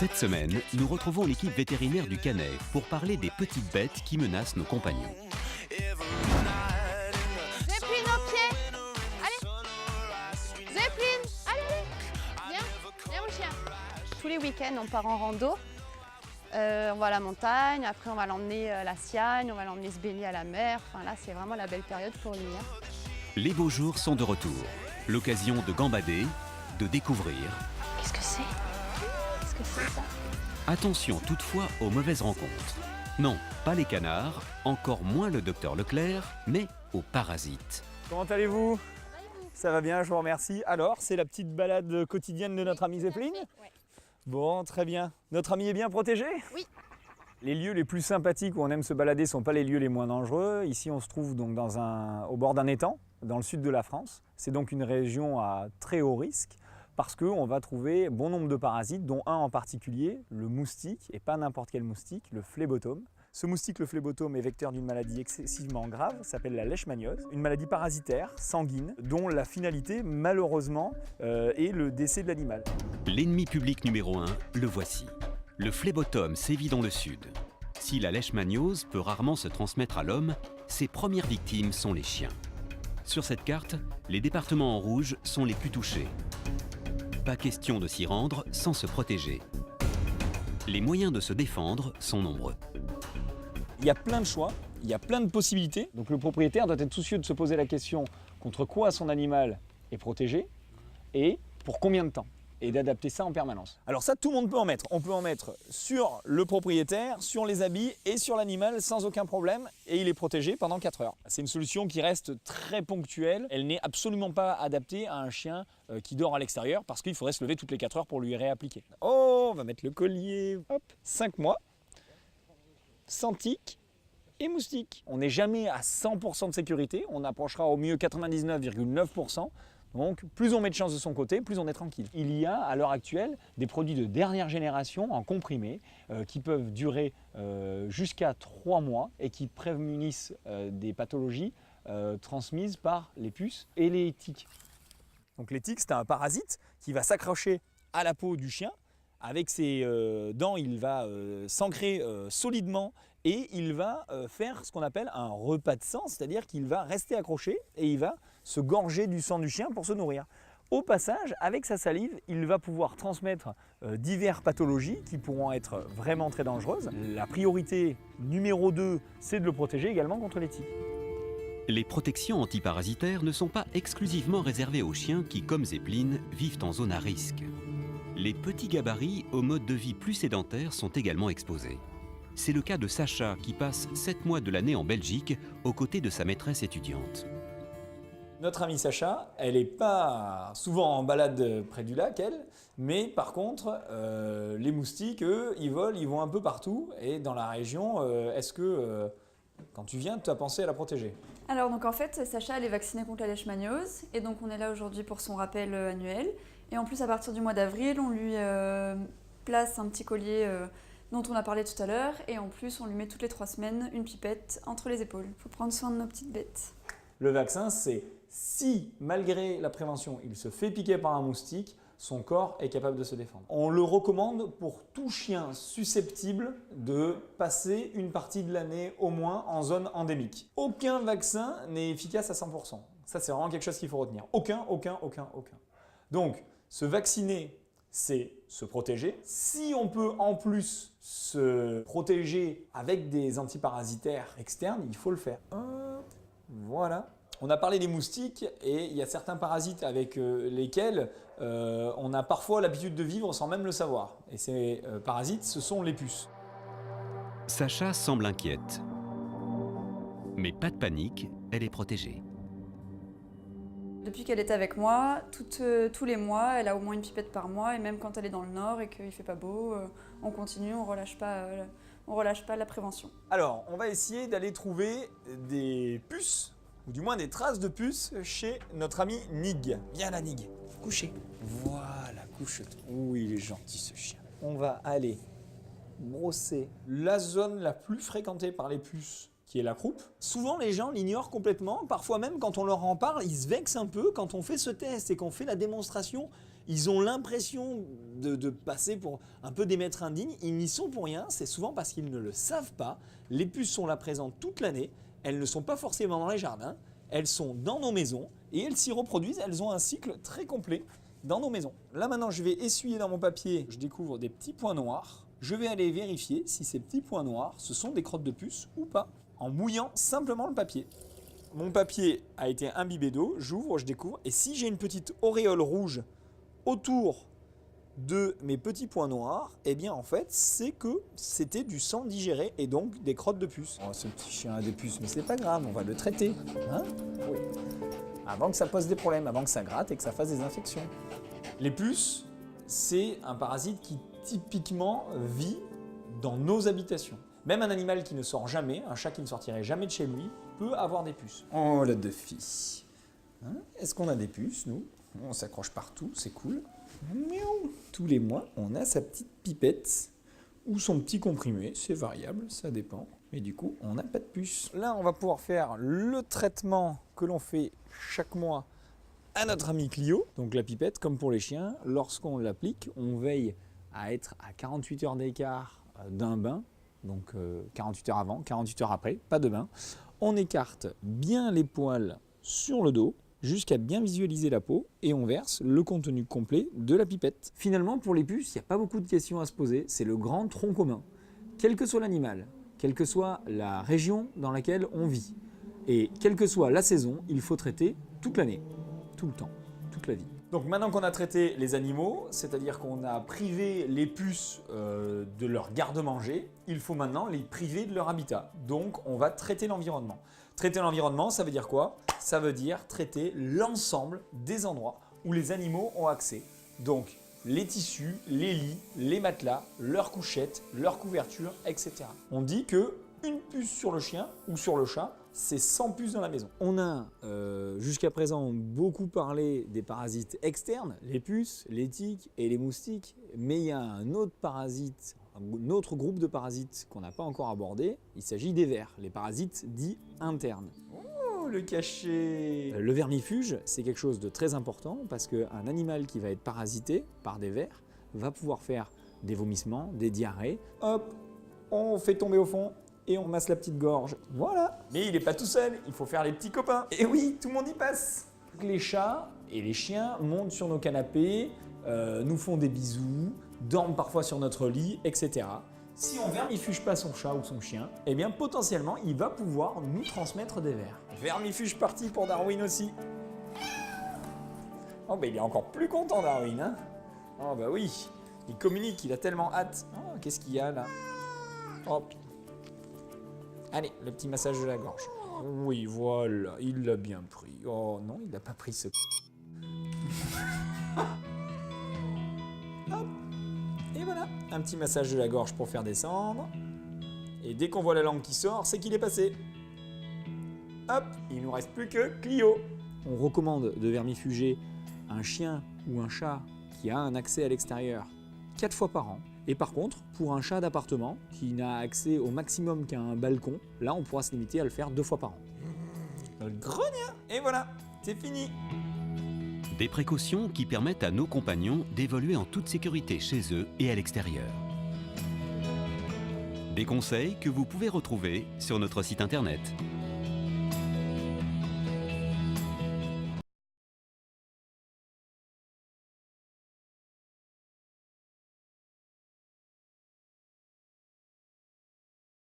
Cette semaine, nous retrouvons l'équipe vétérinaire du Canet pour parler des petites bêtes qui menacent nos compagnons. Zeppelin au pied. Allez. Zeppelin, allez. Viens mon chien. Tous les week-ends, on part en rando. On va à la montagne, après on va l'emmener à la Siagne, on va l'emmener se baigner à la mer. Enfin là, c'est vraiment la belle période pour lui. Les beaux jours sont de retour. L'occasion de gambader, de découvrir. Qu'est-ce que c'est? Qu'est-ce que c'est ça? Attention toutefois aux mauvaises rencontres. Non, pas les canards, encore moins le docteur Leclerc, mais aux parasites. Comment allez-vous? Ça va bien, je vous remercie. Alors, c'est la petite balade quotidienne de notre amie Zeppelin? Oui. Bon, très bien. Notre ami est bien protégé? Oui. Les lieux les plus sympathiques où on aime se balader ne sont pas les lieux les moins dangereux. Ici, on se trouve donc au bord d'un étang, dans le sud de la France. C'est donc une région à très haut risque parce qu'on va trouver bon nombre de parasites, dont un en particulier, le moustique, et pas n'importe quel moustique, le phlébotome. Ce moustique, le phlébotome, est vecteur d'une maladie excessivement grave, s'appelle la leishmaniose, une maladie parasitaire, sanguine, dont la finalité, malheureusement, est le décès de l'animal. L'ennemi public numéro 1, le voici. Le phlébotome sévit dans le sud. Si la leishmaniose peut rarement se transmettre à l'homme, ses premières victimes sont les chiens. Sur cette carte, les départements en rouge sont les plus touchés. Pas question de s'y rendre sans se protéger. Les moyens de se défendre sont nombreux. Il y a plein de choix, il y a plein de possibilités. Donc le propriétaire doit être soucieux de se poser la question contre quoi son animal est protégé et pour combien de temps, et d'adapter ça en permanence. Alors ça, tout le monde peut en mettre. On peut en mettre sur le propriétaire, sur les habits et sur l'animal sans aucun problème, et il est protégé pendant 4 heures. C'est une solution qui reste très ponctuelle. Elle n'est absolument pas adaptée à un chien qui dort à l'extérieur parce qu'il faudrait se lever toutes les 4 heures pour lui réappliquer. Oh, on va mettre le collier. Hop, 5 mois. Sans tique et moustique. On n'est jamais à 100% de sécurité, on approchera au mieux 99,9%. Donc plus on met de chance de son côté, plus on est tranquille. Il y a à l'heure actuelle des produits de dernière génération en comprimé qui peuvent durer jusqu'à 3 mois et qui prémunissent des pathologies transmises par les puces et les tiques. Donc les tiques, c'est un parasite qui va s'accrocher à la peau du chien. Avec ses dents, il va s'ancrer solidement et il va faire ce qu'on appelle un repas de sang, c'est-à-dire qu'il va rester accroché et il va se gorger du sang du chien pour se nourrir. Au passage, avec sa salive, il va pouvoir transmettre diverses pathologies qui pourront être vraiment très dangereuses. La priorité numéro 2, c'est de le protéger également contre les tiques. Les protections antiparasitaires ne sont pas exclusivement réservées aux chiens qui, comme Zeppelin, vivent en zone à risque. Les petits gabarits au mode de vie plus sédentaire sont également exposés. C'est le cas de Sacha qui passe 7 mois de l'année en Belgique aux côtés de sa maîtresse étudiante. Notre amie Sacha, elle n'est pas souvent en balade près du lac, elle, mais par contre, les moustiques, eux, ils volent, ils vont un peu partout. Et dans la région, est-ce que, quand tu viens, tu as pensé à la protéger? Alors donc en fait, Sacha elle est vaccinée contre la leishmaniose et donc on est là aujourd'hui pour son rappel annuel. Et en plus à partir du mois d'avril, on lui place un petit collier dont on a parlé tout à l'heure et en plus on lui met toutes les 3 semaines une pipette entre les épaules. Il faut prendre soin de nos petites bêtes. Le vaccin, c'est si malgré la prévention, il se fait piquer par un moustique, son corps est capable de se défendre. On le recommande pour tout chien susceptible de passer une partie de l'année au moins en zone endémique. Aucun vaccin n'est efficace à 100%. Ça, c'est vraiment quelque chose qu'il faut retenir. Aucun. Donc, se vacciner, c'est se protéger. Si on peut en plus se protéger avec des antiparasitaires externes, il faut le faire. Voilà. On a parlé des moustiques et il y a certains parasites avec lesquels on a parfois l'habitude de vivre sans même le savoir. Et ces parasites, ce sont les puces. Sacha semble inquiète. Mais pas de panique, elle est protégée. Depuis qu'elle est avec moi, tous les mois, elle a au moins une pipette par mois et même quand elle est dans le nord et qu'il ne fait pas beau, on continue, on relâche pas la prévention. Alors, on va essayer d'aller trouver des puces, ou du moins des traces de puces chez notre ami Nig. Viens là Nig, couchez. Voilà, couche-toi. Oui, il est gentil ce chien. On va aller brosser la zone la plus fréquentée par les puces, qui est la croupe. Souvent, les gens l'ignorent complètement. Parfois même, quand on leur en parle, ils se vexent un peu. Quand on fait ce test et qu'on fait la démonstration, Ils ont l'impression de passer pour un peu des maîtres indignes. Ils n'y sont pour rien, c'est souvent parce qu'ils ne le savent pas. Les puces sont là présentes toute l'année. Elles ne sont pas forcément dans les jardins. Elles sont dans nos maisons et elles s'y reproduisent. Elles ont un cycle très complet dans nos maisons. Là maintenant, je vais essuyer dans mon papier. Je découvre des petits points noirs. Je vais aller vérifier si ces petits points noirs, ce sont des crottes de puces ou pas, en mouillant simplement le papier. Mon papier a été imbibé d'eau, j'ouvre, je découvre, et si j'ai une petite auréole rouge autour de mes petits points noirs, eh bien en fait, c'est que c'était du sang digéré et donc des crottes de puces. Oh, ce petit chien a des puces, mais c'est pas grave, on va le traiter. Hein? Oui. Avant que ça pose des problèmes, avant que ça gratte et que ça fasse des infections. Les puces, c'est un parasite qui typiquement vit dans nos habitations. Même un animal qui ne sort jamais, un chat qui ne sortirait jamais de chez lui, peut avoir des puces. Oh, la Duffy. Hein? Est-ce qu'on a des puces, nous? On s'accroche partout, c'est cool. Miaou. Tous les mois, on a sa petite pipette ou son petit comprimé, c'est variable, ça dépend. Mais du coup, on n'a pas de puce. Là, on va pouvoir faire le traitement que l'on fait chaque mois à notre ami Clio. Donc la pipette, comme pour les chiens, lorsqu'on l'applique, on veille à être à 48 heures d'écart d'un bain. Donc 48 heures avant, 48 heures après, pas de bain. On écarte bien les poils sur le dos jusqu'à bien visualiser la peau et on verse le contenu complet de la pipette. Finalement, pour les puces, il n'y a pas beaucoup de questions à se poser. C'est le grand tronc commun. Quel que soit l'animal, quelle que soit la région dans laquelle on vit et quelle que soit la saison, il faut traiter toute l'année, tout le temps, toute la vie. Donc maintenant qu'on a traité les animaux, c'est-à-dire qu'on a privé les puces de leur garde-manger, il faut maintenant les priver de leur habitat. Donc on va traiter l'environnement. Traiter l'environnement, ça veut dire quoi? Ça veut dire traiter l'ensemble des endroits où les animaux ont accès. Donc les tissus, les lits, les matelas, leurs couchettes, leurs couvertures, etc. On dit que une puce sur le chien ou sur le chat, c'est 100 puces dans la maison. On a jusqu'à présent beaucoup parlé des parasites externes, les puces, les tiques et les moustiques, mais il y a un autre parasite, un autre groupe de parasites qu'on n'a pas encore abordé, il s'agit des vers, les parasites dits internes. Oh, le cachet! Le vermifuge, c'est quelque chose de très important parce qu'un animal qui va être parasité par des vers va pouvoir faire des vomissements, des diarrhées. Hop, on fait tomber au fond et on masse la petite gorge. Voilà. Mais il n'est pas tout seul, il faut faire les petits copains. Et oui, tout le monde y passe. Les chats et les chiens montent sur nos canapés, nous font des bisous, dorment parfois sur notre lit, etc. Si on vermifuge pas son chat ou son chien, eh bien potentiellement il va pouvoir nous transmettre des vers. Vermifuge parti pour Darwin aussi. Oh bah il est encore plus content Darwin, hein? Oh bah oui, il communique, il a tellement hâte. Oh, qu'est-ce qu'il y a là? Hop. Allez, le petit massage de la gorge. Oui, voilà, il l'a bien pris. Oh non, il n'a pas pris ce... Hop. Et voilà, un petit massage de la gorge pour faire descendre. Et dès qu'on voit la langue qui sort, c'est qu'il est passé. Hop, il ne nous reste plus que Clio. On recommande de vermifuger un chien ou un chat qui a un accès à l'extérieur 4 fois par an. Et par contre, pour un chat d'appartement qui n'a accès au maximum qu'à un balcon, là on pourra se limiter à le faire 2 fois par an. Le grognon! Et voilà, c'est fini! Des précautions qui permettent à nos compagnons d'évoluer en toute sécurité chez eux et à l'extérieur. Des conseils que vous pouvez retrouver sur notre site internet.